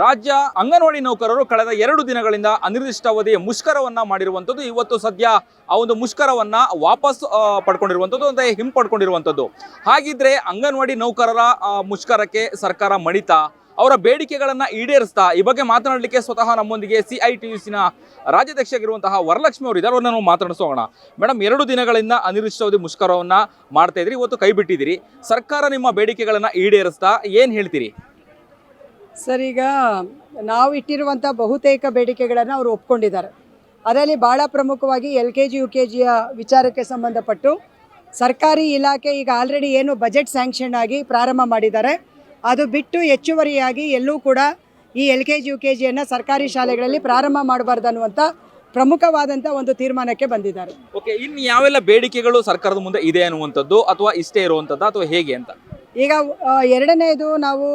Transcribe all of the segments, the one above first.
ರಾಜ್ಯ ಅಂಗನವಾಡಿ ನೌಕರರು ಕಳೆದ 2 ದಿನಗಳಿಂದ ಅನಿರ್ದಿಷ್ಟಾವಧಿಯ ಮುಷ್ಕರವನ್ನ ಮಾಡಿರುವಂಥದ್ದು. ಇವತ್ತು ಸದ್ಯ ಆ ಒಂದು ಮುಷ್ಕರವನ್ನ ವಾಪಸ್ ಪಡ್ಕೊಂಡಿರುವಂಥದ್ದು ಅಂದ್ರೆ ಹಿಂಪಡ್ಕೊಂಡಿರುವಂಥದ್ದು. ಹಾಗಿದ್ರೆ ಅಂಗನವಾಡಿ ನೌಕರರ ಮುಷ್ಕರಕ್ಕೆ ಸರ್ಕಾರ ಮಣಿತಾ, ಅವರ ಬೇಡಿಕೆಗಳನ್ನ ಈಡೇರಿಸ್ತಾ, ಈ ಬಗ್ಗೆ ಮಾತನಾಡಲಿಕ್ಕೆ ಸ್ವತಃ ನಮ್ಮೊಂದಿಗೆ CITUC ರಾಜ್ಯಾಧ್ಯಕ್ಷರಾಗಿರುವಂತಹ ವರಲಕ್ಷ್ಮಿ ಅವರು ಇದ್ದಾರೆ. ಅವ್ರನ್ನ ನಾವು ಮಾತನಾಡಿಸೋಣ. ಮೇಡಮ್, 2 ದಿನಗಳಿಂದ ಅನಿರ್ದಿಷ್ಟಾವಧಿ ಮುಷ್ಕರವನ್ನ ಮಾಡ್ತಾ ಇದ್ರಿ, ಇವತ್ತು ಕೈ ಬಿಟ್ಟಿದ್ದೀರಿ. ಸರ್ಕಾರ ನಿಮ್ಮ ಬೇಡಿಕೆಗಳನ್ನ ಈಡೇರಿಸ್ತಾ ಏನು ಹೇಳ್ತೀರಿ? ಸರ್, ಈಗ ನಾವು ಇಟ್ಟಿರುವಂಥ ಬಹುತೇಕ ಬೇಡಿಕೆಗಳನ್ನು ಅವರು ಒಪ್ಕೊಂಡಿದ್ದಾರೆ. ಅದರಲ್ಲಿ ಭಾಳ ಪ್ರಮುಖವಾಗಿ LKG UKGಯ ವಿಚಾರಕ್ಕೆ ಸಂಬಂಧಪಟ್ಟು ಸರ್ಕಾರಿ ಇಲಾಖೆ ಈಗ ಆಲ್ರೆಡಿ ಏನು ಬಜೆಟ್ ಸ್ಯಾಂಕ್ಷನ್ ಆಗಿ ಪ್ರಾರಂಭ ಮಾಡಿದ್ದಾರೆ, ಅದು ಬಿಟ್ಟು ಹೆಚ್ಚುವರಿಯಾಗಿ ಎಲ್ಲೂ ಕೂಡ ಈ LKG UKGಯನ್ನು ಸರ್ಕಾರಿ ಶಾಲೆಗಳಲ್ಲಿ ಪ್ರಾರಂಭ ಮಾಡಬಾರ್ದು ಅನ್ನುವಂಥ ಪ್ರಮುಖವಾದಂಥ ಒಂದು ತೀರ್ಮಾನಕ್ಕೆ ಬಂದಿದ್ದಾರೆ. ಓಕೆ, ಇನ್ನು ಯಾವೆಲ್ಲ ಬೇಡಿಕೆಗಳು ಸರ್ಕಾರದ ಮುಂದೆ ಇದೆ ಅನ್ನುವಂಥದ್ದು, ಅಥವಾ ಇಷ್ಟೇ ಇರುವಂಥದ್ದು, ಅಥವಾ ಹೇಗೆ ಅಂತ? ಈಗ ಎರಡನೇದು, ನಾವು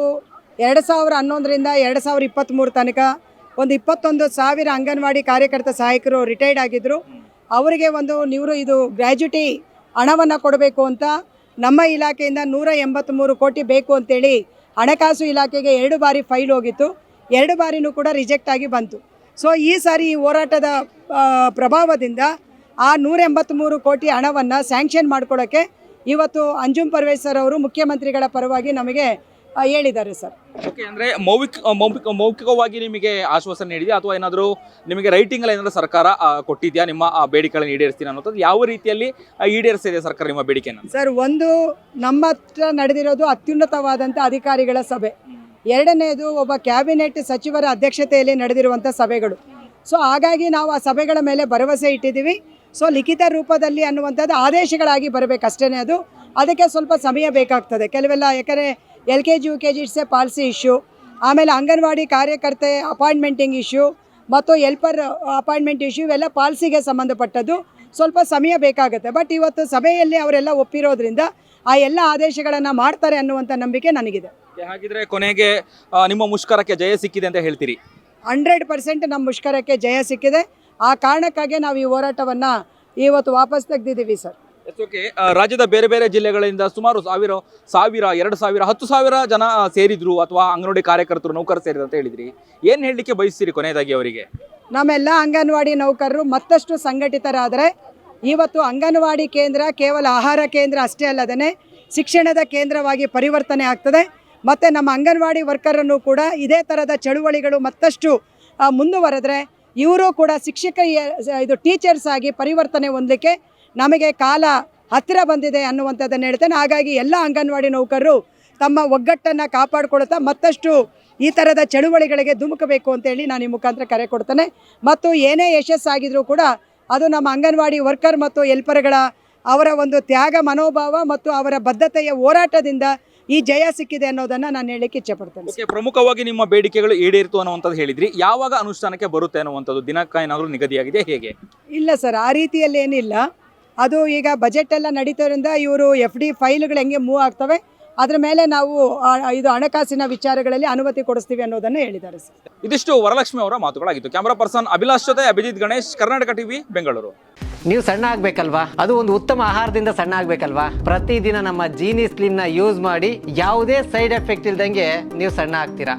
2011ರಿಂದ 2023 ತನಕ ಒಂದು 21,000 ಅಂಗನವಾಡಿ ಕಾರ್ಯಕರ್ತ ಸಹಾಯಕರು ರಿಟೈರ್ಡ್ ಆಗಿದ್ದರು. ಅವರಿಗೆ ಇದು ಗ್ರ್ಯಾಜುಟಿ ಹಣವನ್ನು ಕೊಡಬೇಕು ಅಂತ ನಮ್ಮ ಇಲಾಖೆಯಿಂದ 183 ಕೋಟಿ ಬೇಕು ಅಂತೇಳಿ ಹಣಕಾಸು ಇಲಾಖೆಗೆ 2 ಬಾರಿ ಫೈಲ್ ಹೋಗಿತ್ತು. 2 ಬಾರಿನೂ ಕೂಡ ರಿಜೆಕ್ಟ್ ಆಗಿ ಬಂತು. ಸೊ ಈ ಸಾರಿ ಈ ಹೋರಾಟದ ಪ್ರಭಾವದಿಂದ ಆ 183 ಕೋಟಿ ಹಣವನ್ನು ಸ್ಯಾಂಕ್ಷನ್ ಮಾಡ್ಕೊಳ್ಳೋಕ್ಕೆ ಇವತ್ತು ಅಂಜುಮ್ ಪರ್ವೇಜ್ ಸರ್ ಅವರು ಮುಖ್ಯಮಂತ್ರಿಗಳ ಪರವಾಗಿ ನಮಗೆ ಹೇಳಿದ್ದಾರೆ ಸರ್. ಓಕೆ, ಅಂದರೆ ಮೌಖಿಕವಾಗಿ ನಿಮಗೆ ಆಶ್ವಾಸನೆ ನೀಡಿದೆಯಾ, ಅಥವಾ ಏನಾದರೂ ನಿಮಗೆ ರೈಟಿಂಗಲ್ಲಿ ಏನಾದರೂ ಸರ್ಕಾರ ಕೊಟ್ಟಿದೆಯಾ ನಿಮ್ಮ ಬೇಡಿಕೆಗಳನ್ನು ಈಡೇರಿಸ್ತೀನಿ ಅನ್ನೋದು? ಯಾವ ರೀತಿಯಲ್ಲಿ ಈಡೇರಿಸ್ತಿದೆ ಸರ್ಕಾರ ನಿಮ್ಮ ಬೇಡಿಕೆಯನ್ನು? ಸರ್, ಒಂದು, ನಮ್ಮ ಹತ್ರ ನಡೆದಿರೋದು ಅತ್ಯುನ್ನತವಾದಂಥ ಅಧಿಕಾರಿಗಳ ಸಭೆ. ಎರಡನೇದು, ಒಬ್ಬ ಕ್ಯಾಬಿನೆಟ್ ಸಚಿವರ ಅಧ್ಯಕ್ಷತೆಯಲ್ಲಿ ನಡೆದಿರುವಂಥ ಸಭೆಗಳು. ಸೊ ಹಾಗಾಗಿ ನಾವು ಆ ಸಭೆಗಳ ಮೇಲೆ ಭರವಸೆ ಇಟ್ಟಿದ್ದೀವಿ. ಸೊ ಲಿಖಿತ ರೂಪದಲ್ಲಿ ಅನ್ನುವಂಥದ್ದು ಆದೇಶಗಳಾಗಿ ಬರಬೇಕಷ್ಟೇ. ಅದಕ್ಕೆ ಸ್ವಲ್ಪ ಸಮಯ ಬೇಕಾಗ್ತದೆ ಕೆಲವೆಲ್ಲ, ಯಾಕಂದರೆ LKG UKG it's A policy issue, ಆಮೇಲೆ ಅಂಗನವಾಡಿ ಕಾರ್ಯಕರ್ತೆ ಅಪಾಯಿಂಟ್ಮೆಂಟಿಂಗ್ ಇಶ್ಯೂ ಮತ್ತು ಹೆಲ್ಪರ್ ಅಪಾಯಿಂಟ್ಮೆಂಟ್ ಇಶ್ಯೂ, ಇವೆಲ್ಲ ಪಾಲಿಸಿಗೆ ಸಂಬಂಧಪಟ್ಟದ್ದು. ಸ್ವಲ್ಪ ಸಮಯ ಬೇಕಾಗುತ್ತೆ. ಬಟ್ ಇವತ್ತು ಸಭೆಯಲ್ಲಿ ಅವರೆಲ್ಲ ಒಪ್ಪಿರೋದ್ರಿಂದ ಆ ಎಲ್ಲ ಆದೇಶಗಳನ್ನು ಮಾಡ್ತಾರೆ ಅನ್ನುವಂಥ ನಂಬಿಕೆ ನನಗಿದೆ. ಹಾಗಿದ್ರೆ ಕೊನೆಗೆ ನಿಮ್ಮ ಮುಷ್ಕರಕ್ಕೆ ಜಯ ಸಿಕ್ಕಿದೆ ಅಂತ ಹೇಳ್ತೀರಿ? 100% ನಮ್ಮ ಮುಷ್ಕರಕ್ಕೆ ಜಯ ಸಿಕ್ಕಿದೆ. ಆ ಕಾರಣಕ್ಕಾಗಿ ನಾವು ಈ ಹೋರಾಟವನ್ನು ಇವತ್ತು ವಾಪಸ್ ತೆಗೆದಿದ್ದೀವಿ ಸರ್. ಓಕೆ, ರಾಜ್ಯದ ಬೇರೆ ಬೇರೆ ಜಿಲ್ಲೆಗಳಿಂದ ಸುಮಾರು 1000, 2000, 10,000 ಜನ ಸೇರಿದ್ರು, ಅಥವಾ ಅಂಗನವಾಡಿ ಕಾರ್ಯಕರ್ತರು, ನೌಕರರು ಸೇರಿದ್ರು ಅಂತ ಹೇಳಿದ್ರಿ. ಏನು ಹೇಳಲಿಕ್ಕೆ ಬಯಸ್ತೀರಿ ಕೊನೆಯದಾಗಿ ಅವರಿಗೆ? ನಮ್ಮೆಲ್ಲ ಅಂಗನವಾಡಿ ನೌಕರರು ಮತ್ತಷ್ಟು ಸಂಘಟಿತರಾದರೆ ಇವತ್ತು ಅಂಗನವಾಡಿ ಕೇಂದ್ರ ಕೇವಲ ಆಹಾರ ಕೇಂದ್ರ ಅಷ್ಟೇ ಅಲ್ಲದೇ ಶಿಕ್ಷಣದ ಕೇಂದ್ರವಾಗಿ ಪರಿವರ್ತನೆ ಆಗ್ತದೆ. ಮತ್ತು ನಮ್ಮ ಅಂಗನವಾಡಿ ವರ್ಕರನ್ನು ಕೂಡ ಇದೇ ಥರದ ಚಳುವಳಿಗಳು ಮತ್ತಷ್ಟು ಮುಂದುವರೆದ್ರೆ ಇವರು ಕೂಡ ಟೀಚರ್ಸ್ ಆಗಿ ಪರಿವರ್ತನೆ ಹೊಂದಲಿಕ್ಕೆ ನಮಗೆ ಕಾಲ ಹತ್ತಿರ ಬಂದಿದೆ ಅನ್ನುವಂಥದ್ದನ್ನು ಹೇಳ್ತೇನೆ. ಹಾಗಾಗಿ ಎಲ್ಲ ಅಂಗನವಾಡಿ ನೌಕರರು ತಮ್ಮ ಒಗ್ಗಟ್ಟನ್ನು ಕಾಪಾಡಿಕೊಳ್ತಾ ಮತ್ತಷ್ಟು ಈ ಥರದ ಚಳುವಳಿಗಳಿಗೆ ಧುಮುಕಬೇಕು ಅಂತೇಳಿ ನಾನು ಈ ಮುಖಾಂತರ ಕರೆ ಕೊಡ್ತೇನೆ. ಮತ್ತು ಏನೇ ಯಶಸ್ಸಾಗಿದ್ರೂ ಕೂಡ ಅದು ನಮ್ಮ ಅಂಗನವಾಡಿ ವರ್ಕರ್ ಮತ್ತು ಹೆಲ್ಪರ್ಗಳ ಅವರ ಒಂದು ತ್ಯಾಗ ಮನೋಭಾವ ಮತ್ತು ಅವರ ಬದ್ಧತೆಯ ಹೋರಾಟದಿಂದ ಈ ಜಯ ಸಿಕ್ಕಿದೆ ಅನ್ನೋದನ್ನು ನಾನು ಹೇಳಲಿಕ್ಕೆ ಇಚ್ಛೆಪಡ್ತೇನೆ. ಓಕೆ, ಪ್ರಮುಖವಾಗಿ ನಿಮ್ಮ ಬೇಡಿಕೆಗಳು ಈಡೇರಿತು ಅನ್ನುವಂಥದ್ದು ಹೇಳಿದ್ರಿ. ಯಾವಾಗ ಅನುಷ್ಠಾನಕ್ಕೆ ಬರುತ್ತೆ ಅನ್ನುವಂಥದ್ದು ದಿನಾಂಕ ಏನಾದರೂ ನಿಗದಿಯಾಗಿದೆ, ಹೇಗೆ? ಇಲ್ಲ ಸರ್, ಆ ರೀತಿಯಲ್ಲಿ ಏನಿಲ್ಲ. ಅದು ಈಗ ಬಜೆಟ್ ಎಲ್ಲ ನಡೀತೋದ್ರಿಂದ ಇವರು FD ಫೈಲ್ಗಳು ಹೆಂಗೆ ಮೂವ್ ಆಗ್ತವೆ ಅದ್ರ ಮೇಲೆ ನಾವು ಇದು ಹಣಕಾಸಿನ ವಿಚಾರಗಳಲ್ಲಿ ಅನುಮತಿ ಕೊಡಿಸ್ತೀವಿ ಅನ್ನೋದನ್ನು ಹೇಳಿದ್ದಾರೆ ಸರ್. ಇದಿಷ್ಟು ವರಲಕ್ಷ್ಮಿ ಅವರ ಮಾತುಗಳಾಗಿತ್ತು. ಕ್ಯಾಮರಾ ಪರ್ಸನ್ ಅಭಿಲಾಷ್ ಜೊತೆ ಅಭಿಜಿತ್ ಗಣೇಶ್, ಕರ್ನಾಟಕ ಟಿವಿ, ಬೆಂಗಳೂರು. ನೀವು ಸಣ್ಣ ಆಗ್ಬೇಕಲ್ವಾ? ಅದು ಒಂದು ಉತ್ತಮ ಆಹಾರದಿಂದ ಸಣ್ಣ ಆಗ್ಬೇಕಲ್ವಾ? ಪ್ರತಿದಿನ ನಮ್ಮ ಜೀನಿ ಸ್ಲಿಮ್ನ ಯೂಸ್ ಮಾಡಿ ಯಾವುದೇ ಸೈಡ್ ಎಫೆಕ್ಟ್ ಇಲ್ದಂಗೆ ನೀವು ಸಣ್ಣ ಆಗ್ತೀರಾ.